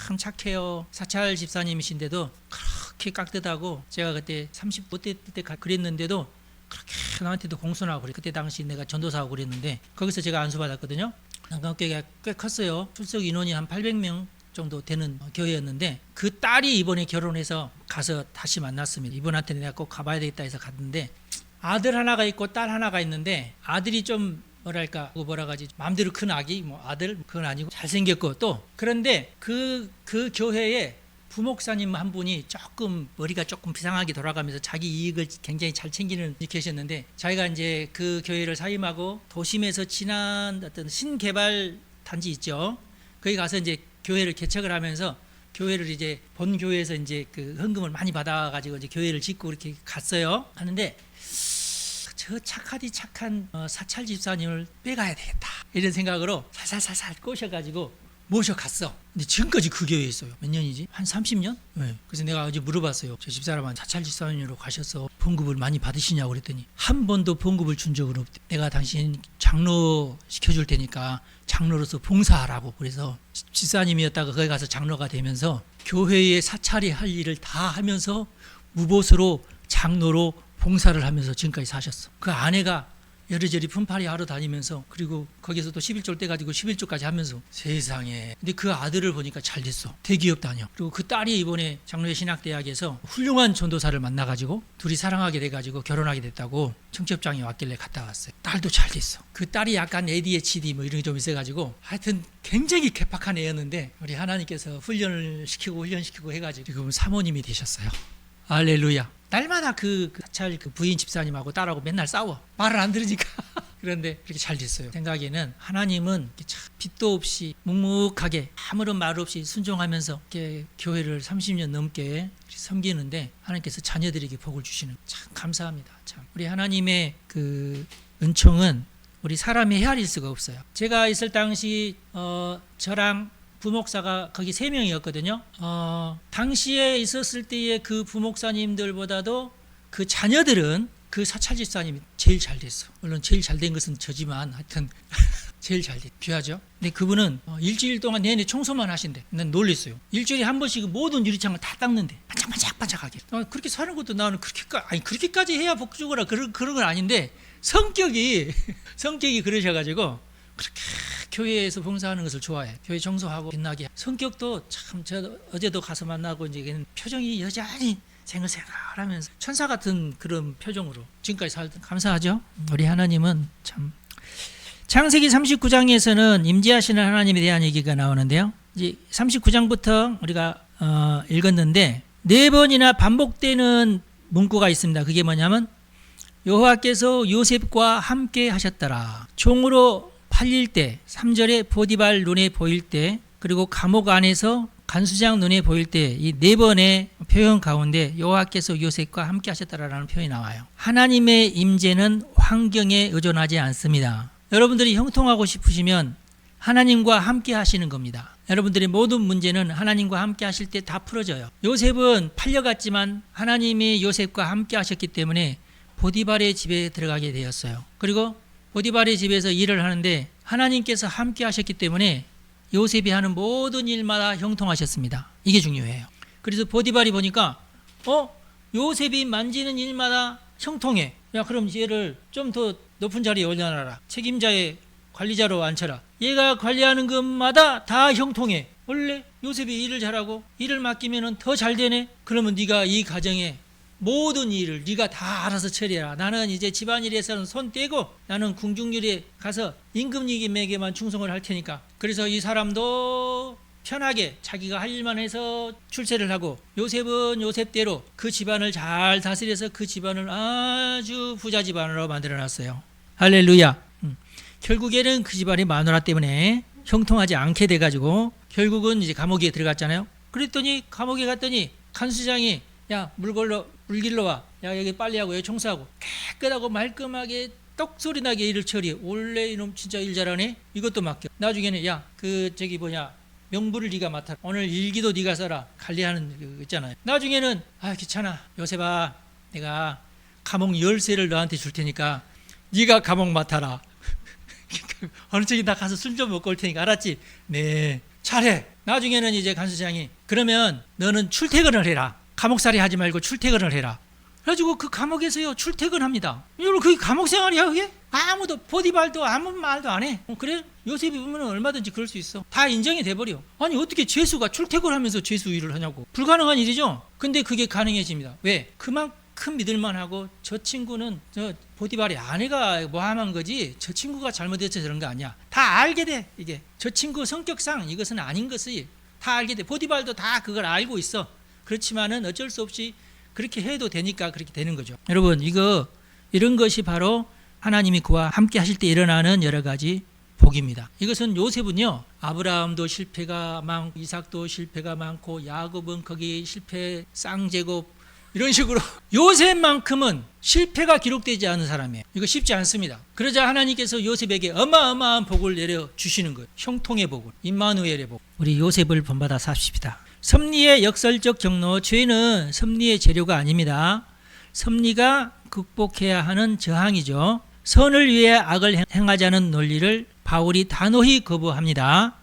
참 착해요. 사찰 집사님이신데도 그렇게 깍듯하고 제가 그때 35대 때 그랬는데도 그렇게 나한테도 공손하고 그래. 그때 당시 내가 전도사하고 그랬는데 거기서 제가 안수받았거든요. 남광교회가 꽤 컸어요. 출석 인원이 한 800명 정도 되는 교회였는데 그 딸이 이번에 결혼해서 가서 다시 만났습니다. 이분한테 내가 꼭 가봐야 되겠다 해서 갔는데 아들 하나가 있고 딸 하나가 있는데 아들이 좀 뭐라 가지 마음대로 큰 아기 아들 그건 아니고 잘생겼고 또 그런데 그 교회에 부목사님 한 분이 조금 머리가 조금 비상하게 돌아가면서 자기 이익을 굉장히 잘 챙기는 분이 계셨는데 자기가 이제 그 교회를 사임하고 도심에서 지난 어떤 신개발 단지 있죠. 거기 가서 이제 교회를 개척을 하면서 교회를 이제 본 교회에서 이제 그 헌금을 많이 받아가지고 이제 교회를 짓고 이렇게 갔어요. 하는데 저 착한 사찰 집사님을 빼가야 되겠다 이런 생각으로 살살 꼬셔가지고 모셔갔어. 근데 지금까지 그 교회에 있어요. 몇 년이지? 한 30년? 네. 그래서 내가 어제 물어봤어요. 저 집사람은 사찰 집사님으로 가셔서 봉급을 많이 받으시냐고 그랬더니 한 번도 봉급을 준 적은 없대. 내가 당신 장로 시켜줄 테니까 장로로서 봉사하라고. 그래서 집사님이었다가 거기 가서 장로가 되면서 교회의 사찰이 할 일을 다 하면서 무보수로 장로로 봉사를 하면서 지금까지 사셨어. 그 아내가 여리저리 품팔이 하러 다니면서, 그리고 거기서 또 11조 때 가지고 11조까지 하면서, 세상에. 근데 그 아들을 보니까 잘 됐어. 대기업 다녀. 그리고 그 딸이 이번에 장로회 신학대학에서 훌륭한 전도사를 만나가지고 둘이 사랑하게 돼가지고 결혼하게 됐다고 청첩장이 왔길래 갔다 왔어요. 딸도 잘 됐어. 그 딸이 약간 ADHD 뭐 이런 게 좀 있어가지고 하여튼 굉장히 개팍한 애였는데 우리 하나님께서 훈련시키고 해가지고 지금 사모님이 되셨어요. 할렐루야. 날마다 그 사찰 그 부인 집사님하고 딸하고 맨날 싸워. 말을 안 들으니까. 그런데 그렇게 잘 됐어요. 생각에는 하나님은 참 빛도 없이 묵묵하게 아무런 말 없이 순종하면서 이렇게 교회를 30년 넘게 섬기는데 하나님께서 자녀들에게 복을 주시는, 참 감사합니다. 참 우리 하나님의 그 은총은 우리 사람이 헤아릴 수가 없어요. 제가 있을 당시 저랑 부목사가 거기 3명이었거든요. 당시에 있었을 때의 그 부목사님들보다도 그 자녀들은 그 사찰 집사님이 제일 잘 됐어. 물론 제일 잘 된 것은 저지만 하여튼 제일 잘 됐. 귀하죠. 근데 그분은 일주일 동안 내내 청소만 하신대. 난 놀랬어요. 일주일에 한 번씩 모든 유리창을 다 닦는데 반짝반짝하게. 그렇게 사는 것도 나는 그렇게까지 해야 복 주거라 그런 건 아닌데 성격이 그러셔가지고 그렇게 교회에서 봉사하는 것을 좋아해. 교회 청소하고 빛나게. 성격도 참, 저 어제도 가서 만나고 이제 표정이 여전히 생글생글하면서 천사 같은 그런 표정으로 지금까지 살던. 감사하죠. 우리 하나님은 참. 창세기 39장에서는 임재하시는 하나님에 대한 얘기가 나오는데요. 이제 39장부터 우리가 읽었는데 4번이나 반복되는 문구가 있습니다. 그게 뭐냐면 여호와께서 요셉과 함께 하셨더라. 종으로 팔릴 때, 3절에 보디발 눈에 보일 때, 그리고 감옥 안에서 간수장 눈에 보일 때, 이 4번의 표현 가운데 여호와께서 요셉과 함께 하셨다라는 표현이 나와요. 하나님의 임재는 환경에 의존하지 않습니다. 여러분들이 형통하고 싶으시면 하나님과 함께 하시는 겁니다. 여러분들의 모든 문제는 하나님과 함께 하실 때 다 풀어져요. 요셉은 팔려갔지만 하나님이 요셉과 함께 하셨기 때문에 보디발의 집에 들어가게 되었어요. 그리고 보디발의 집에서 일을 하는데 하나님께서 함께 하셨기 때문에 요셉이 하는 모든 일마다 형통하셨습니다. 이게 중요해요. 그래서 보디발이 보니까 요셉이 만지는 일마다 형통해. 야, 그럼 얘를 좀 더 높은 자리에 올려놔라. 책임자의 관리자로 앉혀라. 얘가 관리하는 것마다 다 형통해. 원래 요셉이 일을 잘하고 일을 맡기면 더 잘 되네. 그러면 네가 이 가정에 모든 일을 네가 다 알아서 처리해라. 나는 이제 집안일에서는 손 떼고 나는 궁중일에 가서 임금님에게만 충성을 할 테니까. 그래서 이 사람도 편하게 자기가 할 일만 해서 출세를 하고, 요셉은 요셉대로 그 집안을 잘 다스려서 그 집안을 아주 부자 집안으로 만들어놨어요. 할렐루야. 결국에는 그 집안이 마누라 때문에 형통하지 않게 돼가지고 결국은 이제 감옥에 들어갔잖아요. 그랬더니 감옥에 갔더니 간수장이 야, 물 길러 와. 야, 여기 빨리 하고 여기 청소하고 깨끗하고 말끔하게 떡소리 나게 일을 처리해. 원래 이놈 진짜 일 잘하네. 이것도 맡겨. 나중에는 야, 명부를 네가 맡아라. 오늘 일기도 네가 써라. 관리하는 거 있잖아요. 나중에는 귀찮아. 요셉아, 내가 감옥 열쇠를 너한테 줄 테니까 네가 감옥 맡아라. 어느 쪽이 나 가서 술 좀 먹고 올 테니까 알았지? 네, 잘해. 나중에는 이제 간수장이 그러면 너는 출퇴근을 해라. 감옥살이 하지 말고 출퇴근을 해라. 그래가지고 그 감옥에서요 출퇴근합니다. 여러분 그게 감옥 생활이야 그게? 아무도 보디발도 아무 말도 안 해. 그래? 요셉이 보면 얼마든지 그럴 수 있어. 다 인정이 돼버려. 아니 어떻게 죄수가 출퇴근하면서 죄수 일을 하냐고. 불가능한 일이죠. 근데 그게 가능해집니다. 왜? 그만큼 믿을만하고 저 친구는 저 보디발의 아내가 모함한 거지 저 친구가 잘못해서 저런 거 아니야. 다 알게 돼. 이게 저 친구 성격상 이것은 아닌 것을 다 알게 돼. 보디발도 다 그걸 알고 있어. 그렇지만은 어쩔 수 없이 그렇게 해도 되니까 그렇게 되는 거죠. 여러분 이런 것이 바로 하나님이 그와 함께 하실 때 일어나는 여러 가지 복입니다. 이것은 요셉은요 아브라함도 실패가 많고 이삭도 실패가 많고 야곱은 거기 실패 쌍제곱 이런 식으로 요셉만큼은 실패가 기록되지 않은 사람이에요. 이거 쉽지 않습니다. 그러자 하나님께서 요셉에게 어마어마한 복을 내려 주시는 거예요. 형통의 복을, 임마누엘의 복. 우리 요셉을 본받아 삽시다. 섭리의 역설적 경로, 죄는 섭리의 재료가 아닙니다. 섭리가 극복해야 하는 저항이죠. 선을 위해 악을 행하자는 논리를 바울이 단호히 거부합니다.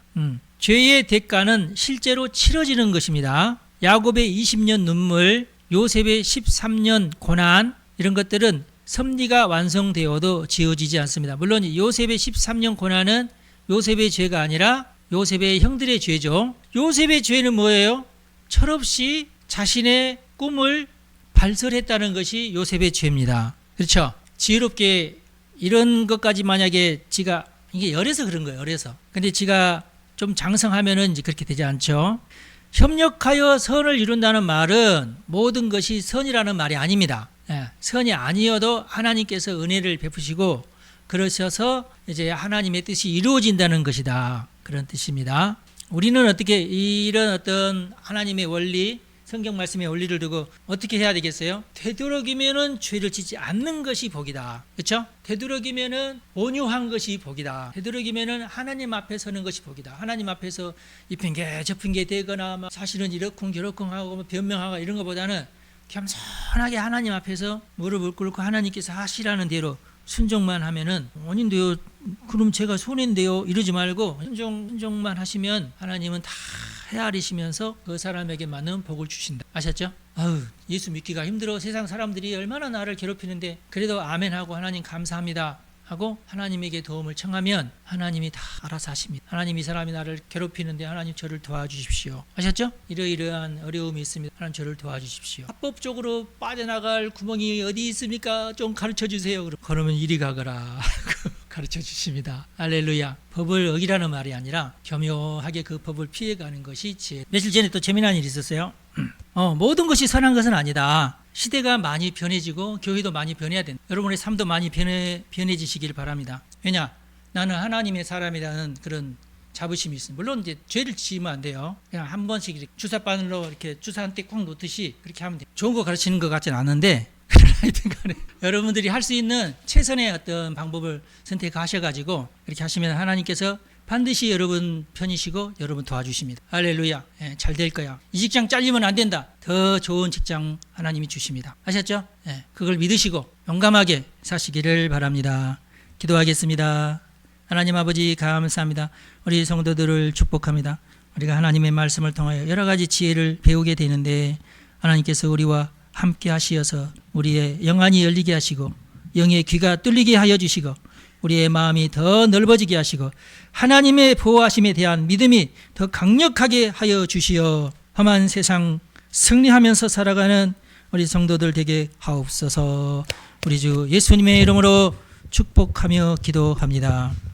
죄의 대가는 실제로 치러지는 것입니다. 야곱의 20년 눈물, 요셉의 13년 고난, 이런 것들은 섭리가 완성되어도 지워지지 않습니다. 물론 요셉의 13년 고난은 요셉의 죄가 아니라 요셉의 형들의 죄죠. 요셉의 죄는 뭐예요? 철없이 자신의 꿈을 발설했다는 것이 요셉의 죄입니다. 그렇죠? 지혜롭게 이런 것까지 만약에 지가, 이게 열해서 그런 거예요. 열해서. 근데 지가 좀 장성하면은 이제 그렇게 되지 않죠. 협력하여 선을 이룬다는 말은 모든 것이 선이라는 말이 아닙니다. 선이 아니어도 하나님께서 은혜를 베푸시고 그러셔서 이제 하나님의 뜻이 이루어진다는 것이다. 그런 뜻입니다. 우리는 어떻게 이런 어떤 하나님의 원리, 성경 말씀의 원리를 두고 어떻게 해야 되겠어요? 되도록이면은 죄를 짓지 않는 것이 복이다. 그렇죠? 되도록이면은 온유한 것이 복이다. 되도록이면은 하나님 앞에 서는 것이 복이다. 하나님 앞에서 이 핑계 저 핑계 대거나 막 사실은 이러쿵저러쿵 하고 변명하고 이런 것보다는 겸손하게 하나님 앞에서 무릎을 꿇고 하나님께서 하시라는 대로 순종만 하면은 아닌데요, 그럼 제가 손인데요, 이러지 말고 순종만 하시면 하나님은 다 헤아리시면서 그 사람에게 맞는 복을 주신다. 아셨죠? 예수 믿기가 힘들어. 세상 사람들이 얼마나 나를 괴롭히는데 그래도 아멘하고 하나님 감사합니다 하고 하나님에게 도움을 청하면 하나님이 다 알아서 하십니다. 하나님, 이 사람이 나를 괴롭히는데 하나님 저를 도와주십시오. 아셨죠? 이러이러한 어려움이 있습니다. 하나님 저를 도와주십시오. 합법적으로 빠져나갈 구멍이 어디 있습니까? 좀 가르쳐 주세요. 그러면 이리 가거라 가르쳐 주십니다. 할렐루야. 법을 어기라는 말이 아니라 교묘하게 그 법을 피해가는 것이 지혜. 며칠 전에 또 재미난 일이 있었어요. 모든 것이 선한 것은 아니다. 시대가 많이 변해지고 교회도 많이 변해야 된다. 여러분의 삶도 많이 변해지시길 바랍니다. 왜냐? 나는 하나님의 사람이라는 그런 자부심이 있습니다. 물론 이제 죄를 지으면 안 돼요. 그냥 한 번씩 이렇게 주사바늘로 이렇게 주사 한 대 꽉 놓듯이 그렇게 하면 돼요. 좋은 거 가르치는 것 같지는 않은데 하여튼 간에 여러분들이 할 수 있는 최선의 어떤 방법을 선택하셔가지고 이렇게 하시면 하나님께서 반드시 여러분 편이시고 여러분 도와주십니다. 할렐루야. 잘 될 거야. 이 직장 잘리면 안 된다. 더 좋은 직장 하나님이 주십니다. 아셨죠? 그걸 믿으시고 용감하게 사시기를 바랍니다. 기도하겠습니다. 하나님 아버지 감사합니다. 우리 성도들을 축복합니다. 우리가 하나님의 말씀을 통하여 여러 가지 지혜를 배우게 되는데 하나님께서 우리와 함께 하시어서 우리의 영안이 열리게 하시고 영의 귀가 뚫리게 하여 주시고 우리의 마음이 더 넓어지게 하시고 하나님의 보호하심에 대한 믿음이 더 강력하게 하여 주시어 험한 세상 승리하면서 살아가는 우리 성도들 되게 하옵소서. 우리 주 예수님의 이름으로 축복하며 기도합니다.